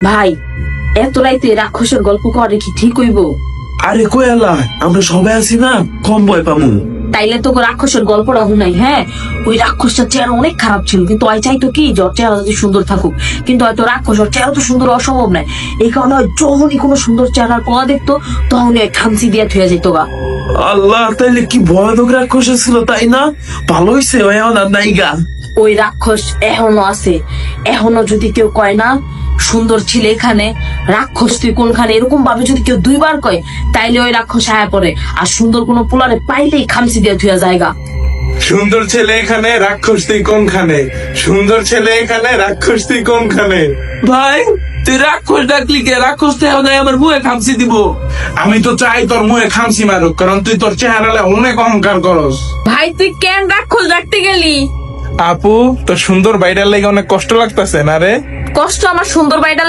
ভাই এত রাইতে রাক্ষসের গল্প করে কি ঠিক হইব? আরে কই আল্লাহ, আমরা সবাই আছি না, কম ভয় পামু। তাইলে তো রাক্ষসের গল্পটা শুনাই। হ্যাঁ, ওই রাক্ষসটার চেহারা অনেক খারাপ ছিল, কিন্তু ওই চাইতো কি যে ওর চেহারা যদি সুন্দর থাকুক, কিন্তু হয়তো রাক্ষস ওর চেহারা তো সুন্দর অসম্ভব নাই। এই কারণে যখনই কোনো সুন্দর চেহারার পোলা দেখতো তখনই খামচি দিয়ে থুয়ে যেত গা। আল্লাহ, তাইলে কি ভয়ানক রাক্ষস ছিল তাই না? ভালো হইছে ওই এখন আর নাইগা। ওই রাক্ষস এখনো আছে। এখনো যদি কেউ কয় না সুন্দর ছিল এখানে, রাক্ষস তুই কোনখানে, এরকম ভাবে যদি কেউ দুইবার কয়, তাইলে ওই রাক্ষস আয়া পড়ে আর সুন্দর কোনো পোলারে পাইলেই খামচি দিয়ে থুয়া জায়গা। সুন্দর ছেলে এখানে, রাক্ষস তুই কোনখানে? সুন্দর ছেলে এখানে, রাক্ষস তুই কোনখানে? ভাই তুই রাক্ষস ডাকলি কে? রাক্ষস তো এখন আমার মুখে খামচি দিব। আমি তো চাই তোর মুখে খামচি মারুক, কারণ তুই তোর চেহারালে অনেক অহংকার করস। ভাই তুই কেন রাক্ষস ডাকতে গেলি? আপু, তোর সুন্দর বাইরের লেগে অনেক কষ্ট লাগতেছে না রে? কষ্ট আমার সুন্দর বাইটা